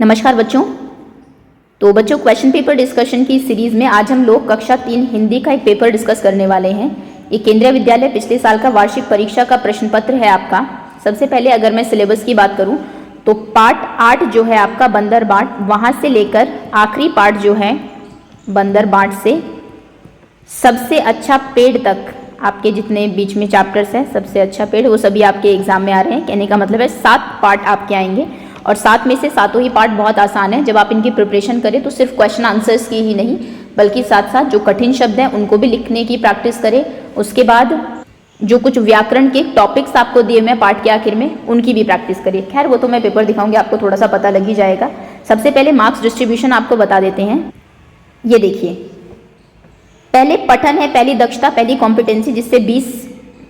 नमस्कार बच्चों। तो बच्चों, क्वेश्चन पेपर डिस्कशन की सीरीज में आज हम लोग कक्षा 3 हिंदी का एक पेपर डिस्कस करने वाले हैं। ये केंद्रीय विद्यालय पिछले साल का वार्षिक परीक्षा का प्रश्न पत्र है आपका। सबसे पहले अगर मैं सिलेबस की बात करूं तो पार्ट 8 जो है आपका बंदर बाट, वहां से लेकर आखिरी पार्ट जो है बंदर बाट से सबसे अच्छा पेड़ तक, आपके जितने बीच में चैप्टर्स हैं सबसे अच्छा पेड़, वो सभी आपके एग्जाम में आ रहे हैं। कहने का मतलब है 7 पार्ट आपके आएंगे और 7 में से सातों ही पार्ट बहुत आसान है। जब आप इनकी प्रिपरेशन करें तो सिर्फ क्वेश्चन आंसर्स की ही नहीं बल्कि साथ साथ जो कठिन शब्द हैं उनको भी लिखने की प्रैक्टिस करें। उसके बाद जो कुछ व्याकरण के टॉपिक्स आपको दिए मैं पार्ट के आखिर में, उनकी भी प्रैक्टिस करिए। खैर वो तो मैं पेपर दिखाऊंगी, आपको थोड़ा सा पता लग ही जाएगा। सबसे पहले मार्क्स डिस्ट्रीब्यूशन आपको बता देते हैं। ये देखिए, पहले पठन है, पहली दक्षता, पहली कॉम्पिटेंसी, जिससे 20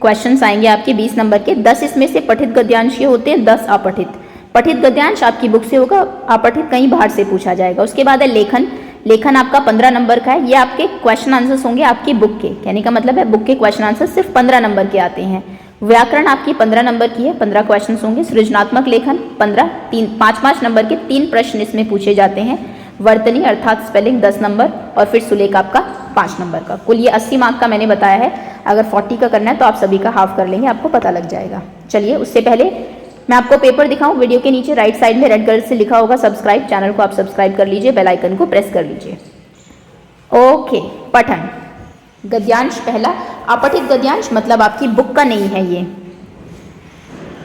क्वेश्चंस आएंगे आपके 20 नंबर के। 10 इसमें से पठित गद्यांश के होते हैं, 10 अपठित। पठित गद्यांश आपकी बुक से होगा, अपठित कहीं बाहर से पूछा जाएगा। उसके बाद है लेखन। लेखन आपका 15 नंबर का है। ये आपके क्वेश्चन आंसर्स होंगे आपकी बुक के। कहने का मतलब है बुक के क्वेश्चन आंसर सिर्फ 15 नंबर के आते हैं। व्याकरण आपकी 15 नंबर की है, 15 क्वेश्चन होंगे। सृजनात्मक लेखन 15, 5-5 नंबर के 3 प्रश्न इसमें पूछे जाते हैं। वर्तनी अर्थात स्पेलिंग 10 नंबर और फिर सुलेख आपका 5 नंबर का। कुल ये 80 मार्क का मैंने बताया है। अगर 40 का करना है तो आप सभी का हाफ कर लेंगे, आपको पता लग जाएगा। चलिए, उससे पहले मैं आपको पेपर दिखाऊं। वीडियो के नीचे राइट साइड में रेड कलर से लिखा होगा सब्सक्राइब, चैनल को आप सब्सक्राइब कर लीजिए, बेल आइकन को प्रेस कर लीजिए। ओके, पठन गद्यांश पहला। अपठित गद्यांश मतलब आपकी बुक का नहीं है ये।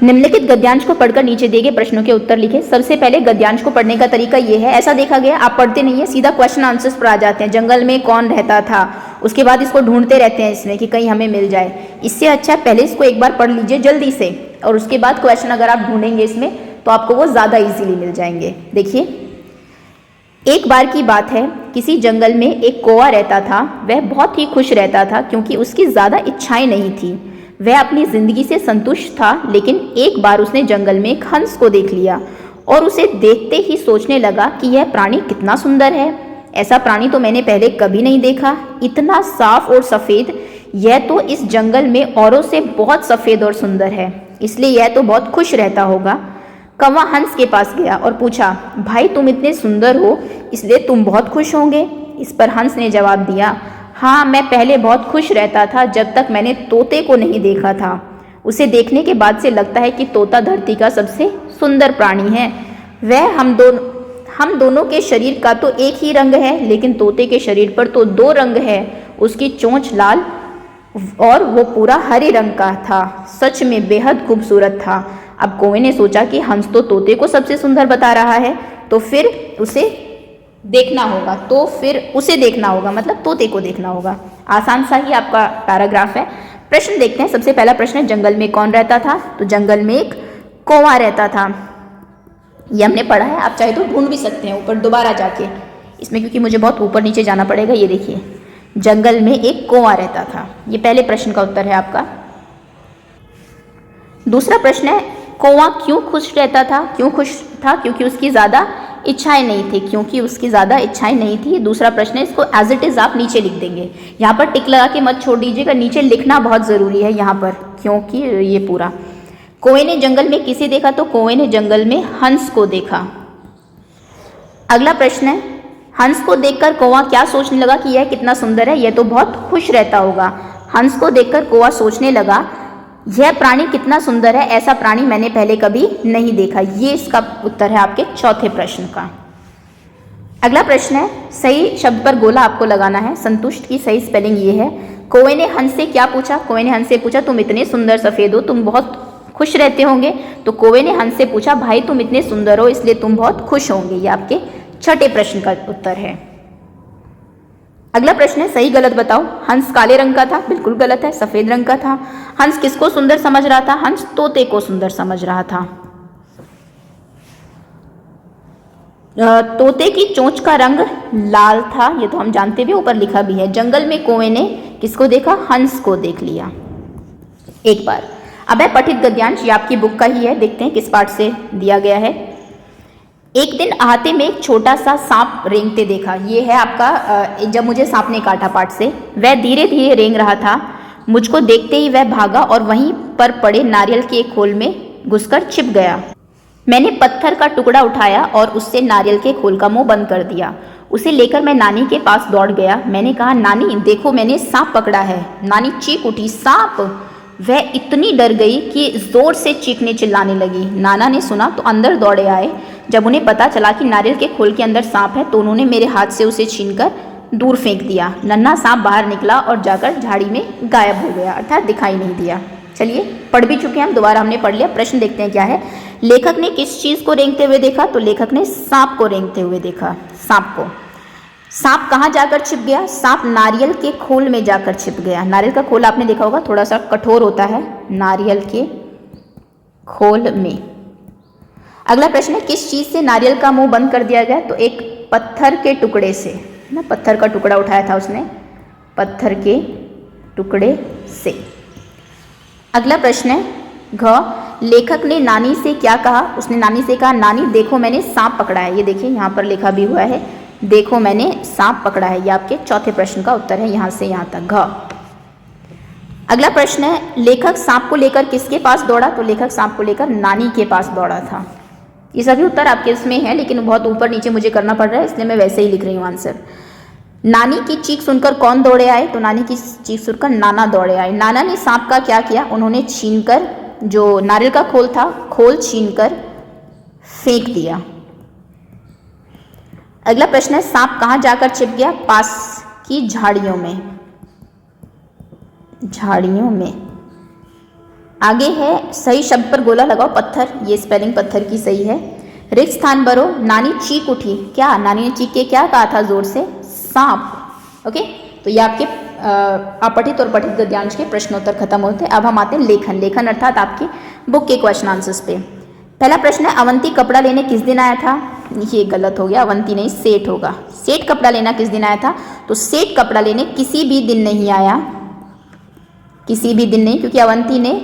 निम्नलिखित गद्यांश को पढ़कर नीचे दिए गए प्रश्नों के उत्तर लिखें। सबसे पहले गद्यांश को पढ़ने का तरीका ये है, ऐसा देखा गया आप पढ़ते नहीं है, सीधा क्वेश्चन आंसर्स पर आ जाते हैं। जंगल में कौन रहता था, उसके बाद इसको ढूंढते रहते हैं इसमें कि कहीं हमें मिल जाए। इससे अच्छा पहले इसको एक बार पढ़ लीजिए जल्दी से, और उसके बाद क्वेश्चन अगर आप ढूंढेंगे इसमें तो आपको वो ज़्यादा ईजिली मिल जाएंगे। देखिए, एक बार की बात है, किसी जंगल में एक कौवा रहता था। वह बहुत ही खुश रहता था क्योंकि उसकी ज़्यादा इच्छाएं नहीं थी। वह अपनी जिंदगी से संतुष्ट था, लेकिन एक बार उसने जंगल में एक हंस को देख लिया और उसे देखते ही सोचने लगा कि यह प्राणी कितना सुंदर है। ऐसा प्राणी तो मैंने पहले कभी नहीं देखा, इतना साफ और सफ़ेद। यह तो इस जंगल में औरों से बहुत सफ़ेद और सुंदर है, इसलिए यह तो बहुत खुश रहता होगा। कौवा हंस के पास गया और पूछा, भाई तुम इतने सुंदर हो इसलिए तुम बहुत खुश होंगे। इस पर हंस ने जवाब दिया, हाँ, मैं पहले बहुत खुश रहता था जब तक मैंने तोते को नहीं देखा था। उसे देखने के बाद से लगता है कि तोता धरती का सबसे सुंदर प्राणी है। वह हम दोनों के शरीर का तो एक ही रंग है, लेकिन तोते के शरीर पर तो 2 रंग है। उसकी चोंच लाल और वो पूरा हरे रंग का था। सच में बेहद खूबसूरत था। अब कौवे ने सोचा कि हंस तो तोते को सबसे सुंदर बता रहा है, तो फिर उसे देखना होगा, मतलब तोते को देखना होगा। आसान सा ही आपका पैराग्राफ है। प्रश्न देखते हैं। सबसे पहला प्रश्न है, जंगल में कौन रहता था? तो जंगल में एक कौवा रहता था। ये हमने पढ़ा है, आप चाहे तो ढूंढ भी सकते हैं ऊपर दोबारा जाके इसमें, क्योंकि मुझे बहुत ऊपर नीचे जाना पड़ेगा। ये देखिए, जंगल में एक कौवा रहता था। ये पहले प्रश्न का उत्तर है आपका। दूसरा प्रश्न है, कौवा क्यों खुश रहता था? क्यों खुश था? क्योंकि उसकी ज़्यादा इच्छाएं नहीं थी। दूसरा प्रश्न है, इसको एज इट इज़ आप नीचे लिख देंगे। यहाँ पर टिक लगा के मत छोड़ दीजिएगा, नीचे लिखना बहुत ज़रूरी है यहाँ पर, क्योंकि ये पूरा। कौवे ने जंगल में किसे देखा? तो कौवे ने जंगल में हंस को देखा। अगला प्रश्न है, हंस को देखकर कौवा क्या सोचने लगा कि यह कितना सुंदर है, यह तो बहुत खुश रहता होगा। हंस को देखकर कौवा सोचने लगा, यह प्राणी कितना सुंदर है, ऐसा प्राणी मैंने पहले कभी नहीं देखा। ये इसका उत्तर है आपके चौथे प्रश्न का। अगला प्रश्न है, सही शब्द पर गोला आपको लगाना है। संतुष्ट की सही स्पेलिंग ये है। कौवे ने हंस से क्या पूछा? कौवे ने हंस से पूछा, तुम इतने सुंदर सफ़ेद हो, तुम बहुत खुश रहते होंगे। तो कौवे ने हंस से पूछा, भाई तुम इतने सुंदर हो इसलिए तुम बहुत खुश होंगे। ये आपके छठे प्रश्न का उत्तर है। अगला प्रश्न है, सही गलत बताओ। हंस काले रंग का था, बिल्कुल गलत है, सफेद रंग का था। हंस किसको सुंदर समझ रहा था? हंस तोते को सुंदर समझ रहा था। तोते की चोंच का रंग लाल था, ये तो हम जानते भी, ऊपर लिखा भी है। जंगल में कौवे ने किसको देखा? हंस को देख लिया एक बार। अब है पठित गद्यांश, ये आपकी बुक का ही है। देखते हैं किस पार्ट से दिया गया है। एक दिन अहाते में एक छोटा सा सांप रेंगते देखा। ये है आपका जब मुझे सांप ने काटा पार्ट से। वह धीरे धीरे रेंग रहा था। मुझको देखते ही वह भागा और वहीं पर पड़े नारियल के एक खोल में घुसकर छिप गया। मैंने पत्थर का टुकड़ा उठाया और उससे नारियल के खोल का मुंह बंद कर दिया। उसे लेकर मैं नानी के पास दौड़ गया। मैंने कहा, नानी देखो मैंने सांप पकड़ा है। नानी चीख उठी, सांप? वह इतनी डर गई कि जोर से चीखने चिल्लाने लगी। नाना ने सुना तो अंदर दौड़े आए। जब उन्हें पता चला कि नारियल के खोल के अंदर सांप है तो उन्होंने मेरे हाथ से उसे छीनकर दूर फेंक दिया। नन्हा सांप बाहर निकला और जाकर झाड़ी में गायब हो गया, अर्थात दिखाई नहीं दिया। चलिए, पढ़ भी चुके हैं हम, दोबारा हमने पढ़ लिया। प्रश्न देखते हैं क्या है। लेखक ने किस चीज को रेंगते हुए देखा? तो लेखक ने सांप को रेंगते हुए देखा। सांप को। सांप कहाँ जाकर छिप गया? सांप नारियल के खोल में जाकर छिप गया। नारियल का खोल आपने देखा होगा, थोड़ा सा कठोर होता है, नारियल के खोल में। अगला प्रश्न है, किस चीज से नारियल का मुंह बंद कर दिया गया? तो एक पत्थर के टुकड़े से ना, पत्थर का टुकड़ा उठाया था उसने, पत्थर के टुकड़े से। अगला प्रश्न है घ, लेखक ने नानी से क्या कहा? उसने नानी से कहा, नानी देखो मैंने सांप पकड़ा है। ये देखिए यहाँ पर लिखा भी हुआ है, देखो मैंने सांप पकड़ा है। ये आपके चौथे प्रश्न का उत्तर है, यहाँ से यहाँ तक घ। अगला प्रश्न है, लेखक सांप को लेकर किसके पास दौड़ा? तो लेखक सांप को लेकर नानी के पास दौड़ा था। ये सभी उत्तर आपके इसमें हैं, लेकिन बहुत ऊपर नीचे मुझे करना पड़ रहा है, इसलिए मैं वैसे ही लिख रही हूँ आंसर। नानी की चीख सुनकर कौन दौड़े आए? तो नानी की चीख सुनकर नाना दौड़े आए। नाना ने सांप का क्या किया? उन्होंने छीनकर, जो नारियल का खोल था, खोल छीनकर फेंक दिया। अगला प्रश्न है, सांप कहाँ जाकर छिप गया? पास की झाड़ियों में, झाड़ियों में। आगे है, सही शब्द पर गोला लगाओ। पत्थर, ये स्पेलिंग पत्थर की सही है। रिक्त स्थान भरो। नानी चीख उठी। क्या? नानी ने चीख के क्या कहा था जोर से? सांप। ओके, तो ये आपके अपठित और पठित गद्यांश के प्रश्नोत्तर खत्म होते हैं। अब हम आते हैं लेखन। लेखन अर्थात आपकी बुक के क्वेश्चन आंसर्स पे। पहला प्रश्न है, अवंती कपड़ा लेने किस दिन आया था? ये गलत हो गया, अवंती नहीं, सेठ होगा। सेठ कपड़ा लेना किस दिन आया था? तो सेठ कपड़ा लेने किसी भी दिन नहीं आया, किसी भी दिन नहीं, क्योंकि अवंती ने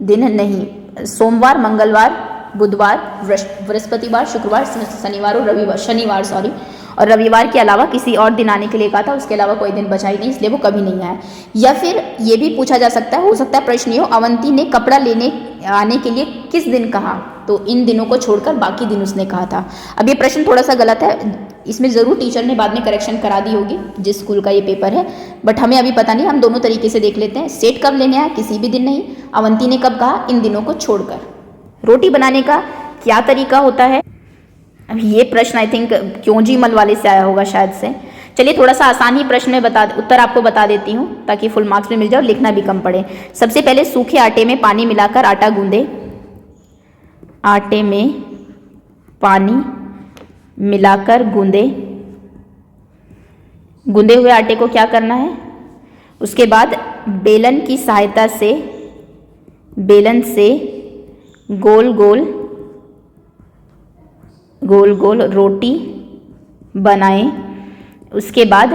दिन नहीं, सोमवार, मंगलवार, बुधवार, बृहस्पतिवार, शुक्रवार, शनिवार और रविवार, शनिवार सॉरी, और रविवार के अलावा किसी और दिन आने के लिए कहा था, उसके अलावा कोई दिन बचा ही नहीं, इसलिए वो कभी नहीं आया। या फिर ये भी पूछा जा सकता है, हो सकता है प्रश्न ये हो, अवंती ने कपड़ा लेने आने के लिए किस दिन कहा? तो इन दिनों को छोड़कर बाकी दिन उसने कहा था। अब ये प्रश्न थोड़ा सा गलत है, इसमें ज़रूर टीचर ने बाद में करेक्शन करा दी होगी जिस स्कूल का ये पेपर है, बट हमें अभी पता नहीं, हम दोनों तरीके से देख लेते हैं। सेठ कब लेने आया? किसी भी दिन नहीं। अवंती ने कब कहा? इन दिनों को छोड़कर। रोटी बनाने का क्या तरीका होता है? अब ये प्रश्न आई थिंक क्योंजीमल वाले से आया होगा शायद से। चलिए थोड़ा सा आसान ही प्रश्न में उत्तर आपको बता देती हूँ ताकि फुल मार्क्स में मिल जाए और लिखना भी कम पड़े। सबसे पहले सूखे आटे में पानी मिलाकर आटा गूंदे। आटे में पानी मिलाकर गूंदे। गूंदे हुए आटे को क्या करना है? उसके बाद बेलन की सहायता से, बेलन से गोल गोल रोटी बनाएं। उसके बाद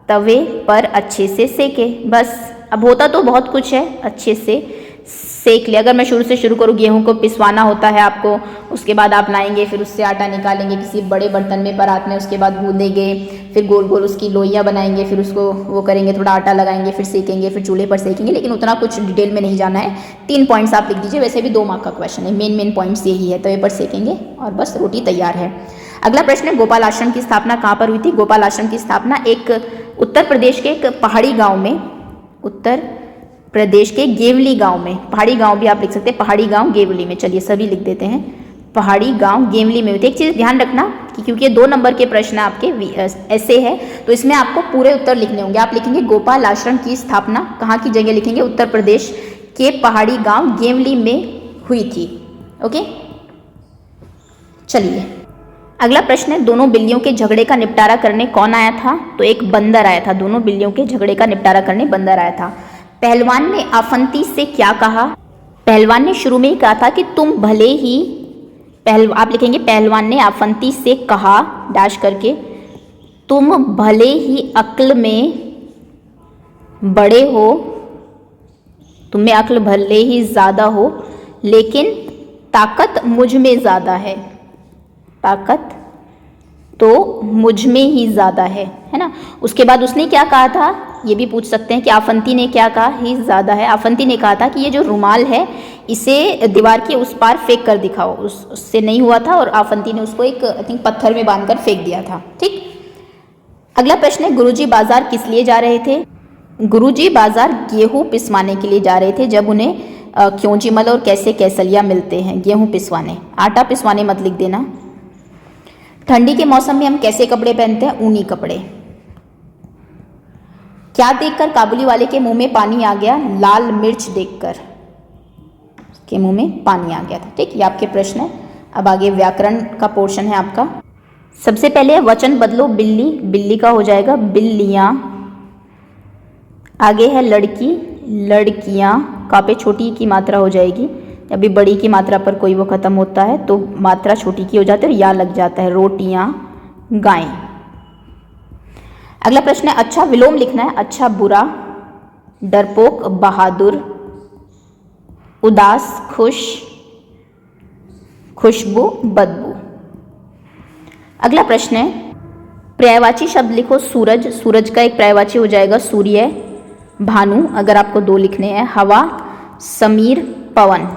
तवे पर अच्छे से सेके। बस, अब होता तो बहुत कुछ है, अच्छे से सेक ले। अगर मैं शुरू से शुरू करूँ, गेहूं को पिसवाना होता है आपको, उसके बाद आप लाएंगे, फिर उससे आटा निकालेंगे किसी बड़े बर्तन में, परात में, उसके बाद गूंदेंगे, फिर गोल गोल उसकी लोइयाँ बनाएंगे, फिर उसको वो करेंगे, थोड़ा आटा लगाएंगे, फिर सेकेंगे, फिर चूल्हे पर सेकेंगे, लेकिन उतना कुछ डिटेल में नहीं जाना है। 3 पॉइंट्स आप लिख दीजिए, वैसे भी 2 मार्क का क्वेश्चन है, मेन पॉइंट्स यही है। तवे पर सेकेंगे और बस रोटी तैयार है। अगला प्रश्न है, गोपाल आश्रम की स्थापना कहाँ पर हुई थी? गोपाल आश्रम की स्थापना एक उत्तर प्रदेश के एक पहाड़ी गाँव में, उत्तर प्रदेश के गेवली गांव में, पहाड़ी गांव भी आप लिख सकते हैं, पहाड़ी गांव गेवली में। चलिए सभी लिख देते हैं, पहाड़ी गांव गेवली में हुई थी। एक चीज़ ध्यान रखना कि क्योंकि ये 2 नंबर के प्रश्न आपके ऐसे है, तो इसमें आपको पूरे उत्तर लिखने होंगे। आप लिखेंगे गोपाल आश्रम की स्थापना कहाँ की जगह लिखेंगे? उत्तर प्रदेश के पहाड़ी गांव गेवली में हुई थी। ओके, चलिए अगला प्रश्न है, दोनों बिल्लियों के झगड़े का निपटारा करने कौन आया था? तो एक बंदर आया था। दोनों बिल्लियों के झगड़े का निपटारा करने बंदर आया था। पहलवान ने आफंती से क्या कहा? पहलवान ने शुरू में ही कहा था कि तुम भले ही, आप लिखेंगे पहलवान ने आफंती से कहा डैश करके, तुम भले ही अक्ल में बड़े हो, तुम में अक्ल भले ही ज़्यादा हो, लेकिन ताकत मुझ में ज़्यादा है। ताकत तो मुझ में ही ज़्यादा है ना। उसके बाद उसने क्या कहा था? ये भी पूछ सकते हैं कि आफंती ने क्या कहा, ही ज़्यादा है। आफंती ने कहा था कि ये जो रुमाल है इसे दीवार के उस पार फेंक कर दिखाओ, उससे नहीं हुआ था और आफंती ने उसको एक आई थिंक पत्थर में बांधकर फेंक दिया था। ठीक, अगला प्रश्न है, गुरुजी बाजार किस लिए जा रहे थे? गुरुजी बाजार गेहूं पिसवाने के लिए जा रहे थे। जब उन्हें क्योंजीमल और कैसे कैसलिया मिलते हैं, गेहूं पिसवाने, आटा पिसवाने मत लिख देना। ठंडी के मौसम में हम कैसे कपड़े पहनते हैं? ऊनी कपड़े। क्या देखकर काबुली वाले के मुंह में पानी आ गया? लाल मिर्च देखकर के मुंह में पानी आ गया था। ठीक, ये आपके प्रश्न है। अब आगे व्याकरण का पोर्शन है आपका। सबसे पहले वचन बदलो, बिल्ली, बिल्ली का हो जाएगा बिल्लियां। आगे है लड़की, लड़कियां, का पे छोटी की मात्रा हो जाएगी। अभी बड़ी की मात्रा पर कोई वो खत्म होता है तो मात्रा छोटी की हो जाती है और या लग जाता है। रोटियां, गाय। अगला प्रश्न है, अच्छा विलोम लिखना है। अच्छा बुरा, डरपोक बहादुर, उदास खुश, खुशबू बदबू। अगला प्रश्न है, पर्यायवाची शब्द लिखो। सूरज, सूरज का एक पर्यायवाची हो जाएगा सूर्य। भानु, अगर आपको 2 लिखने हैं। हवा, समीर, पवन।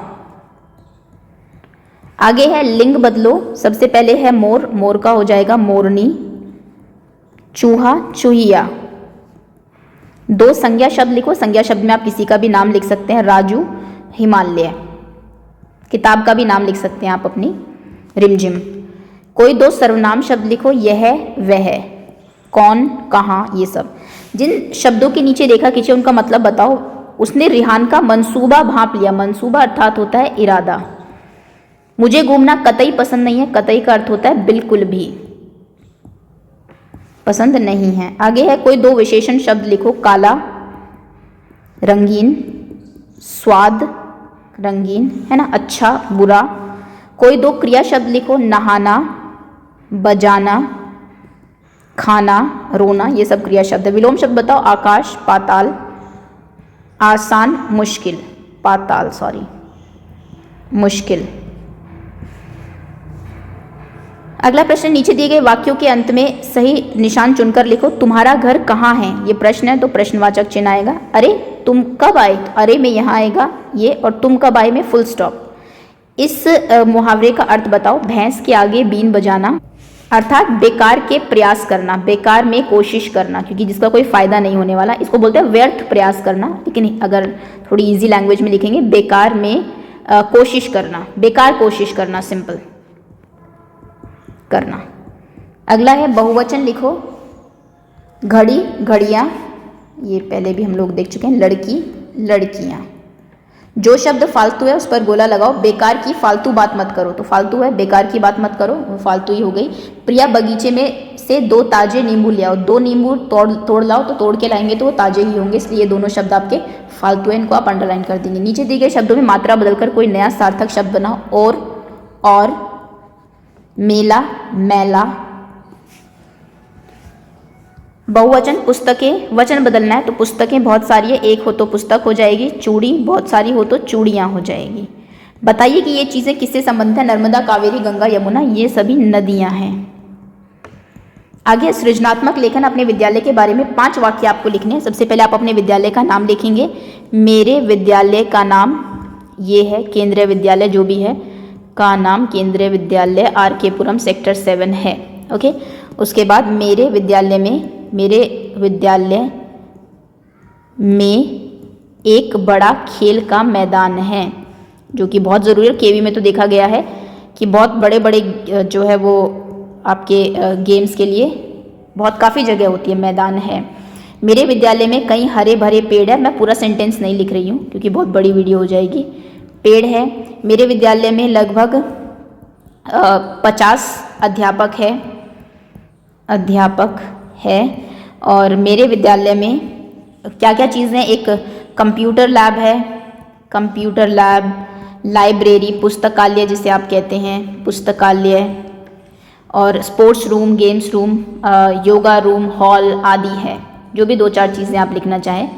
आगे है लिंग बदलो। सबसे पहले है मोर, मोर का हो जाएगा मोरनी। चूहा, चूहिया। 2 संज्ञा शब्द लिखो। संज्ञा शब्द में आप किसी का भी नाम लिख सकते हैं। राजू, हिमालय। किताब का भी नाम लिख सकते हैं आप अपनी, रिमझिम। कोई 2 सर्वनाम शब्द लिखो। यह, वह, कौन, कहाँ, ये सब। जिन शब्दों के नीचे रेखा खींचे उनका मतलब बताओ। उसने रिहान का मंसूबा भांप लिया। मंसूबा अर्थात होता है इरादा। मुझे घूमना कतई पसंद नहीं है। कतई का अर्थ होता है बिल्कुल भी पसंद नहीं है। आगे है, कोई 2 विशेषण शब्द लिखो। काला, रंगीन, स्वाद, रंगीन है ना, अच्छा, बुरा। कोई 2 क्रिया शब्द लिखो। नहाना, बजाना, खाना, रोना, ये सब क्रिया शब्द है। विलोम शब्द बताओ। आकाश, पाताल, आसान, मुश्किल, पाताल सॉरी, मुश्किल। अगला प्रश्न, नीचे दिए गए वाक्यों के अंत में सही निशान चुनकर लिखो। तुम्हारा घर कहाँ है? ये प्रश्न है तो प्रश्नवाचक चिन्ह आएगा। अरे तुम कब आए? अरे में यहाँ आएगा ये, और तुम कब आए में फुल स्टॉप। इस मुहावरे का अर्थ बताओ। भैंस के आगे बीन बजाना, अर्थात बेकार के प्रयास करना, बेकार में कोशिश करना, क्योंकि जिसका कोई फायदा नहीं होने वाला, इसको बोलते हैं व्यर्थ प्रयास करना। लेकिन अगर थोड़ी इजी लैंग्वेज में लिखेंगे, बेकार में कोशिश करना, बेकार कोशिश करना, सिंपल करना। अगला है बहुवचन लिखो। घड़ी, घड़ियां, ये पहले भी हम लोग देख चुके हैं। लड़की, लड़कियां। जो शब्द फालतू है उस पर गोला लगाओ। बेकार की फालतू बात मत करो, तो फालतू है, बेकार की बात मत करो, वो फालतू ही हो गई। प्रिया बगीचे में से 2 ताजे नींबू ले आओ। 2 नींबू तोड़ लाओ, तो तोड़ के लाएंगे तो वो ताजे ही होंगे, इसलिए ये दोनों शब्द आपके फालतू है, इनको आप अंडरलाइन कर देंगे। नीचे दिए गए शब्दों में मात्रा बदलकर कोई नया सार्थक शब्द बनाओ। और, मेला, मैला। बहुवचन पुस्तकें, वचन बदलना है तो पुस्तकें बहुत सारी है, एक हो तो पुस्तक हो जाएगी। चूड़ी बहुत सारी हो तो चूड़ियाँ हो जाएगी। बताइए कि ये चीज़ें किससे संबंधित है? नर्मदा, कावेरी, गंगा, यमुना, ये सभी नदियाँ हैं। आगे सृजनात्मक लेखन। अपने विद्यालय के बारे में 5 वाक्य आपको लिखने हैं। सबसे पहले आप अपने विद्यालय का नाम लिखेंगे। मेरे विद्यालय का नाम ये है, केंद्रीय विद्यालय जो भी है का नाम केंद्रीय विद्यालय RK पुरम सेक्टर 7 है। ओके, उसके बाद मेरे विद्यालय में एक बड़ा खेल का मैदान है, जो कि बहुत ज़रूरी है। KV में तो देखा गया है कि बहुत बड़े बड़े जो है वो आपके गेम्स के लिए बहुत काफ़ी जगह होती है, मैदान है। मेरे विद्यालय में कई हरे भरे पेड़ है। मैं पूरा सेंटेंस नहीं लिख रही हूँ क्योंकि बहुत बड़ी वीडियो हो जाएगी। पेड़ है। मेरे विद्यालय में लगभग 50 अध्यापक है। और मेरे विद्यालय में क्या क्या चीज़ें, एक कंप्यूटर लैब है, कंप्यूटर लैब, लाइब्रेरी, पुस्तकालय जिसे आप कहते हैं, पुस्तकालय, और sports room, games room, yoga room, hall आदि है। जो भी 2-4 चीज़ें आप लिखना चाहें,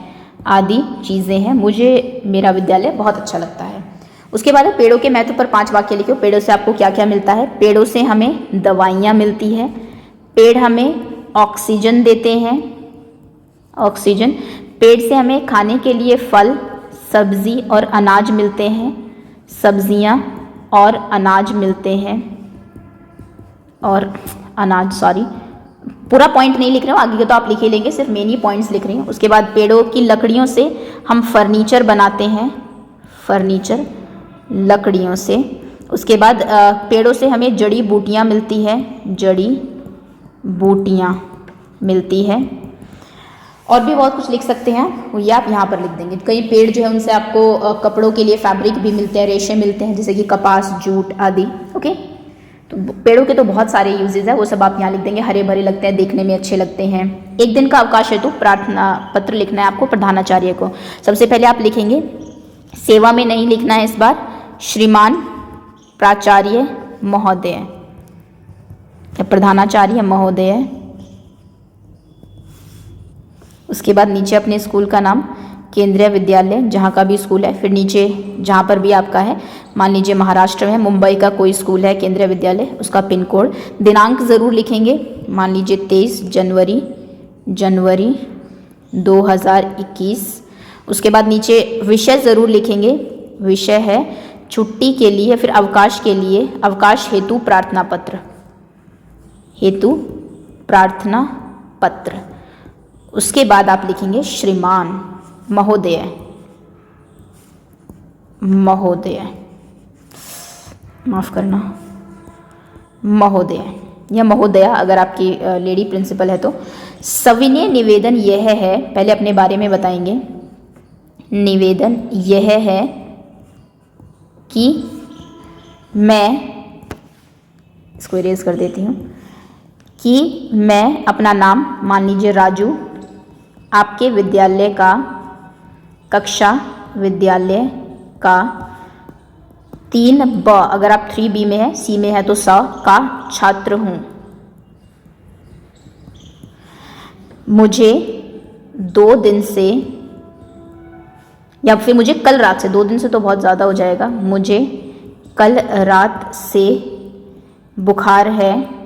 आदि चीज़ें हैं। मुझे मेरा विद्यालय बहुत अच्छा लगता है। उसके बाद पेड़ों के महत्व पर 5 वाक्य लिखो। पेड़ों से आपको क्या क्या मिलता है? पेड़ों से हमें दवाइयाँ मिलती है, पेड़ हमें ऑक्सीजन देते हैं, ऑक्सीजन। पेड़ से हमें खाने के लिए फल, सब्जी और अनाज मिलते हैं। सब्जियां और अनाज मिलते हैं, और अनाज, सॉरी पूरा पॉइंट नहीं लिख रही हूँ, आगे के तो आप लिख ही लेंगे, सिर्फ मेन ही पॉइंट्स लिख रही हूँ। उसके बाद पेड़ों की लकड़ियों से हम फर्नीचर बनाते हैं, फर्नीचर लकड़ियों से। उसके बाद पेड़ों से हमें जड़ी बूटियाँ मिलती है, जड़ी बूटियाँ मिलती है। और भी बहुत कुछ लिख सकते हैं, वो ये आप यहाँ पर लिख देंगे। कई पेड़ जो है उनसे आपको कपड़ों के लिए फैब्रिक भी मिलते हैं, रेशे मिलते हैं, जैसे कि कपास, जूट आदि। ओके, तो पेड़ों के तो बहुत सारे यूजेज है, वो सब आप यहाँ लिख देंगे। हरे भरे लगते हैं, देखने में अच्छे लगते हैं। एक दिन का अवकाश हेतु प्रार्थना पत्र लिखना है आपको प्रधानाचार्य को। सबसे पहले आप लिखेंगे, सेवा में नहीं लिखना है इस बार, श्रीमान प्राचार्य महोदय, प्रधानाचार्य महोदय। उसके बाद नीचे अपने स्कूल का नाम, केंद्रीय विद्यालय जहाँ का भी स्कूल है, फिर नीचे जहाँ पर भी आपका है, मान लीजिए महाराष्ट्र में मुंबई का कोई स्कूल है केंद्रीय विद्यालय, उसका पिन कोड। दिनांक ज़रूर लिखेंगे, मान लीजिए 23 जनवरी 2021। उसके बाद नीचे विषय ज़रूर लिखेंगे, विषय है छुट्टी के लिए, फिर अवकाश के लिए, अवकाश हेतु प्रार्थना पत्र, हेतु प्रार्थना पत्र। उसके बाद आप लिखेंगे श्रीमान, महोदय, महोदय, माफ़ करना, महोदय या महोदया अगर आपकी लेडी प्रिंसिपल है तो। सविनय निवेदन यह है, पहले अपने बारे में बताएंगे। निवेदन यह है कि मैं, इसको इरेज कर देती हूँ, कि मैं अपना नाम, मान लीजिए राजू, आपके विद्यालय का, कक्षा विद्यालय का 3B, अगर आप 3B में है, C में है तो स का छात्र हूँ। मुझे 2 दिन से, या फिर मुझे कल रात से, 2 दिन से तो बहुत ज़्यादा हो जाएगा, मुझे कल रात से बुखार है।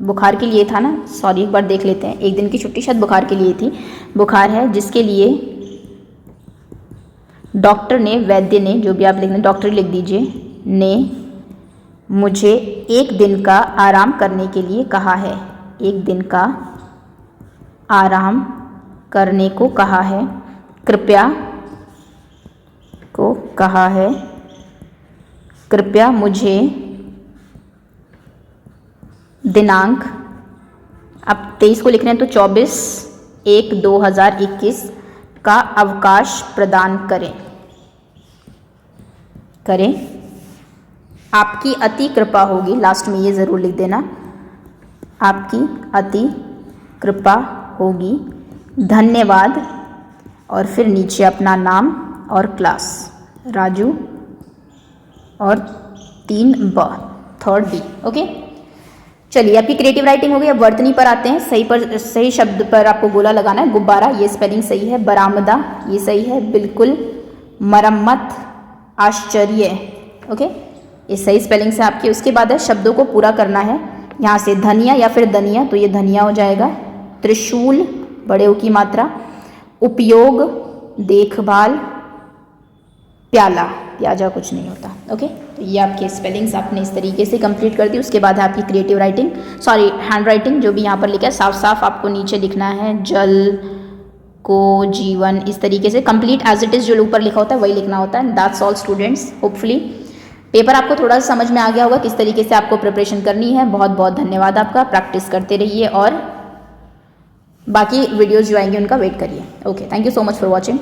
बुखार के लिए था ना, सॉरी एक बार देख लेते हैं, एक दिन की छुट्टी शायद बुखार के लिए थी। बुखार है जिसके लिए डॉक्टर ने, वैद्य ने, जो भी आप लिख दें, डॉक्टर लिख दीजिए, ने मुझे 1 दिन का आराम करने के लिए कहा है। 1 दिन का आराम करने को कहा है, कृपया को कहा है, कृपया मुझे दिनांक, अब 23 को लिख रहे हैं तो 24/1/2021 का अवकाश प्रदान करें। आपकी अति कृपा होगी, लास्ट में ये ज़रूर लिख देना, आपकी अति कृपा होगी, धन्यवाद। और फिर नीचे अपना नाम और क्लास, राजू, और 3B, 3D। ओके, चलिए आपकी क्रिएटिव राइटिंग हो गई। अब वर्तनी पर आते हैं। सही शब्द पर आपको गोला लगाना है। गुब्बारा, ये स्पेलिंग सही है। बरामदा, ये सही है बिल्कुल। मरम्मत, आश्चर्य, ओके, ये सही स्पेलिंग से आपकी। उसके बाद है शब्दों को पूरा करना है, यहाँ से धनिया या फिर धनिया, तो ये धनिया हो जाएगा। त्रिशूल, बड़े ऊ की मात्रा। उपयोग, देखभाल। प्याला, प्याजा कुछ नहीं होता। ओके, तो ये आपके स्पेलिंग्स आपने इस तरीके से कंप्लीट कर दी। उसके बाद है आपकी creative writing, sorry hand writing, जो भी यहाँ पर लिखा है साफ साफ आपको नीचे लिखना है। जल को जीवन, इस तरीके से कंप्लीट एज इट इज़ जो ऊपर लिखा होता है वही लिखना होता है। That's all students, hopefully paper आपको थोड़ा सा समझ में आ गया होगा किस तरीके से आपको प्रिपरेशन करनी है। बहुत बहुत धन्यवाद आपका, प्रैक्टिस करते रहिए और बाकी वीडियोज़ जो आएंगे उनका वेट करिए। Okay, thank you so much for watching.